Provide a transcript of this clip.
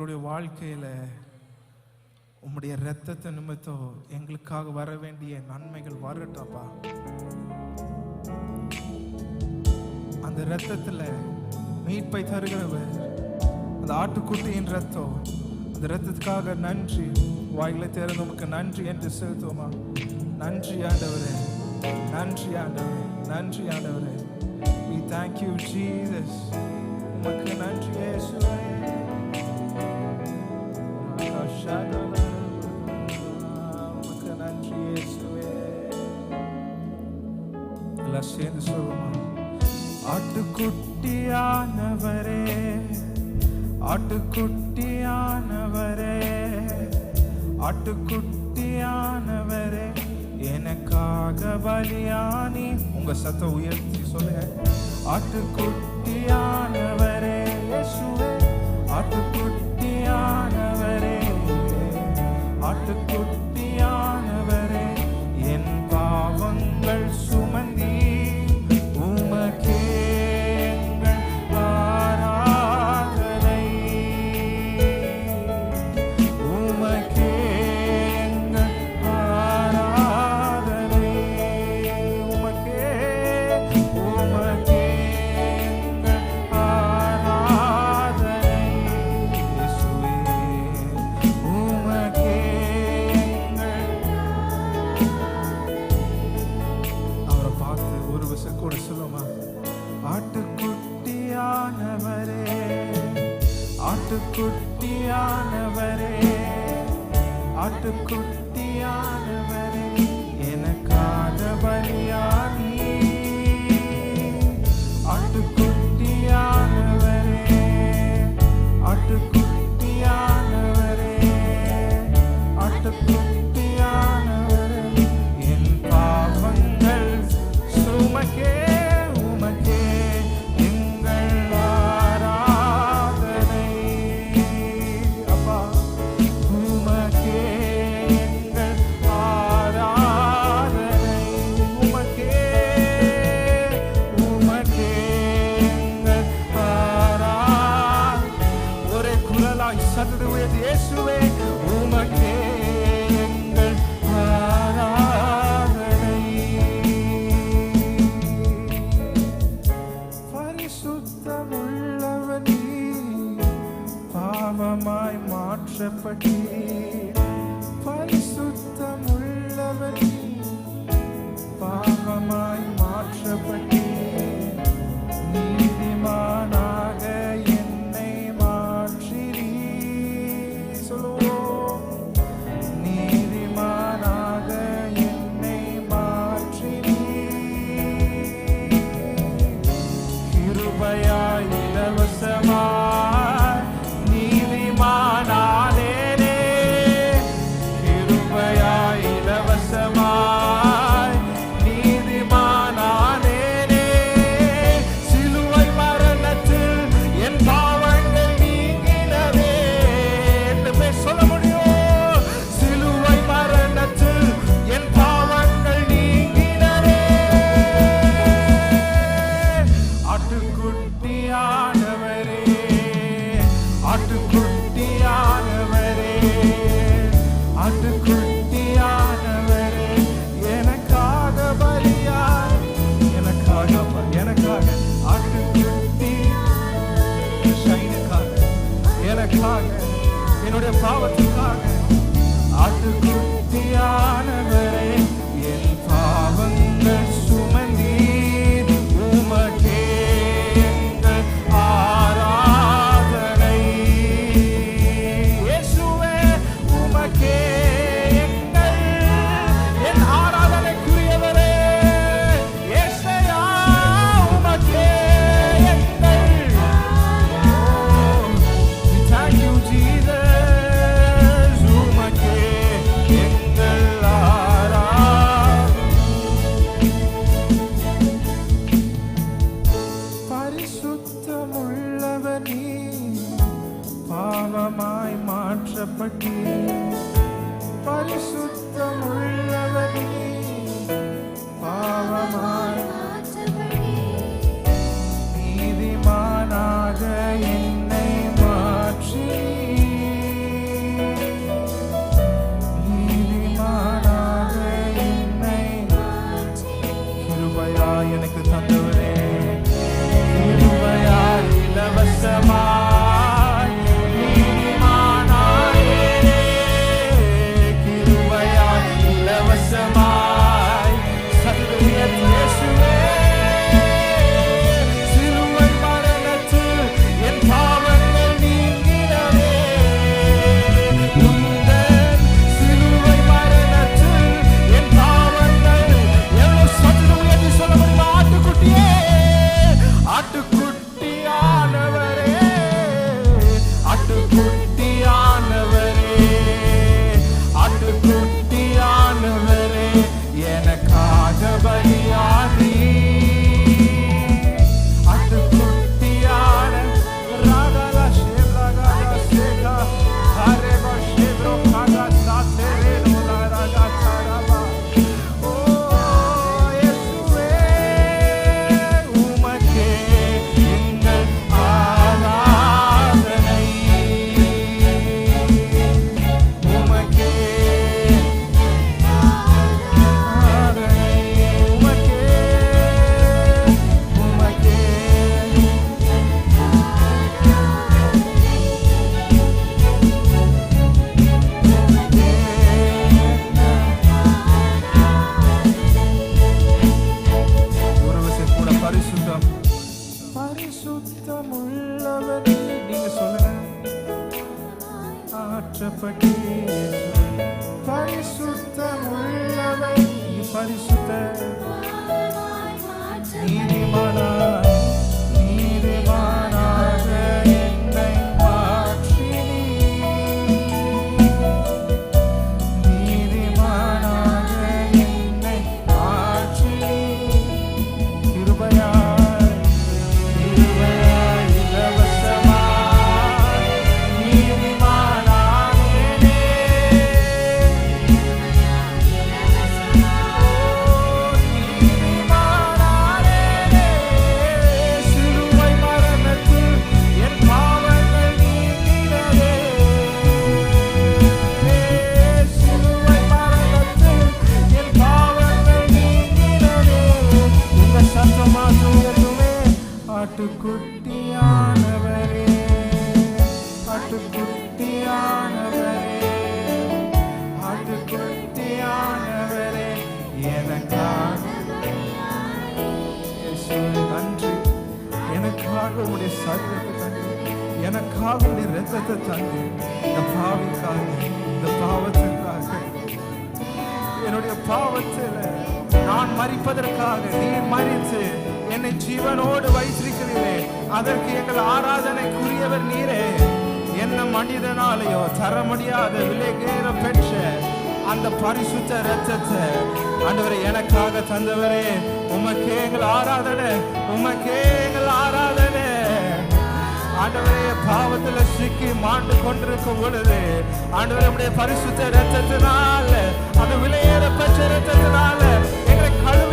வாழ்க்கையில உம்முடைய இரத்தத்தை நிமித்தம் எங்களுக்காக வர வேண்டிய நன்மைகள் வரட்டப்பா. அந்த இரத்தத்துல மீட்பை தருகிறவர் அந்த ஆட்டுக்குட்டியின் ரத்தம், அந்த இரத்தத்துக்காக நன்றி. வாயில திறந்து உமக்கு நன்றி என்று செலுத்துவோமா? நன்றி ஆண்டவரே, நன்றி ஆண்டவரே, நன்றி ஆண்டவரே. We thank you Jesus. உமக்கு நன்றி இயேசுவே. உமக்கு நன்றி இயேசுவே. எல்லாம் சேர்ந்து சொல்லுமா? ஆட்டுக்குட்டியானவரே, ஆட்டுக்குட்டியானவரே, ஆட்டுக்குட்டியானவரே, எனக்காக பலியானி. உங்க சத்தம் உயர்த்தி சொல்லுங்க. ஆட்டுக்குட்டியானவரே இயேசுவே, ஆட்டுக்குட்டியானவரே, ஆட்டுக்குட்டியானவரே, என் பாவங்கள் சுமந்தி உமக்கே ஆட்டுக்குட்டியானவரே, ஆட்டுக்குட்டியானவரே, எனக்காக பலியானி. ஆட்டுக்குட்டியானவரே, ஆட்டுக்குட்டியானவரே, ஆட்டுக்குட்டியானவரே, என் பாவங்கள் சுமக்கே உமக்கே எங்கள் ஆராதனை. அப்பா உமக்கே எங்கள் ஆராதனை. உமக்கே உமக்கே எங்கள் ஆராதனை. ஒரே குரலாய் சத்தத்தை உயர்த்தி இயேசுவே, உமக்கே எங்கள் ஆராதனை. பரிசுத்தமுள்ளவர் நீர், பாவமாய் மாற்றப்பட்டீர். பரிசுத்தமுள்ளவர் நீர், பாவமாய் மாற்றப்பட்டீர். நீதிமானாக என்னை மாற்றினீர். சொல்லுவோம். நீதிமானாக என்னை மாற்றினீர். கிருபையாய் இலவசமாய் நீதிமானானேனே. கிருபையாய் இலவசமாய் நீதிமானானேனே. சிலுவை மரணத்தில் என் பாவங்கள் நீங்கினவே. என்று சொல்ல முடியும். சிலுவை மரணத்தில் என் பாவங்கள் நீங்கினவே. ஆட்டுக்குட்டியானவரே, ஆட்டுக்குட்டியானவரே, ஆட்டுக்குட்டியானவரே, எனக்காக பலியாய். எனக்காக எனக்காக ஆட்டுக்குட்டி ஷைனுக்காக, எனக்காக, என்னுடைய பாவத்துக்காக. ஆட்டுக்குட்டியானவரே, என் பாவங்கள் சுமந்தீர். உமக்கே எங்கள் ஆராதனை. இயேசுவே, உமக்கே எங்கள் என் ஆராதனைக்குரியவரே. இயேசையா, உமக்கே எங்கள். We thank you Jesus. உமக்கே எங்கள் ஆராதனை. பரிசுத்தமுள்ளவர் நீர், பாவமாய் மாற்றப்பட்டீர். பரிசுத்தமுள்ளவர் நீர், பாவமாய் நீதிமானாக என்னை மாற்றி. மாற்றப்பட்டீர். பரிசுத்தம் உள்ளவர் நீ பரிசுத்த நீதிமானாக என்னை மாற்றினீர். நீதிமானாக என்னை மாற்றினீர். கிருபையாய் இலவசமாய் நீதிமானானேனே. நீதிமானானேனே. சிலுவை மரணத்தில் என் பாவங்கள் நீங்கினதே. சிலுவை மரணத்தில் என் பாவங்கள் நீங்கினதே. உங்க சத்தமா சொல்லுமே, ஆட்டுக்குட்டியானவரே, ஆட்டுக்குட்டியானவரே, ஆட்டுக்குட்டியானவரே, எனக்காக இயேசுவே நன்றி. எனக்காக உடைய சரீரத்தை தந்து, எனக்காக உடைய ரத்தத்தை தந்து, இந்த பாவிக்காக, இந்த பாவத்திற்காக, என்னுடைய பாவத்தில் நான் மரிப்பதற்காக நீர் மரித்து என்னை ஜீவனோடு வைத்திருக்கிறீரே. அதற்கு எங்கள் ஆராதனைக்குரியவர் நீரே. என்ன மனிதனாலேயோ தர முடியாத விலைகேற பெற்ற அந்த பரிசுத்த இரத்தத்தை ஆண்டவரே எனக்காக தந்தவரே, உமக்கே எங்கள் ஆராதனை, உமக்கே எங்கள் ஆராதனை. ஆண்டவரே பாவத்துல சிக்கி மாண்டு கொண்டிருக்கும் பொழுது ஆண்டவரே உம்முடைய பரிசுத்த இரத்தத்தினால, அந்த விலையேற பெற்ற இரத்தத்தினால எங்களை கழுவ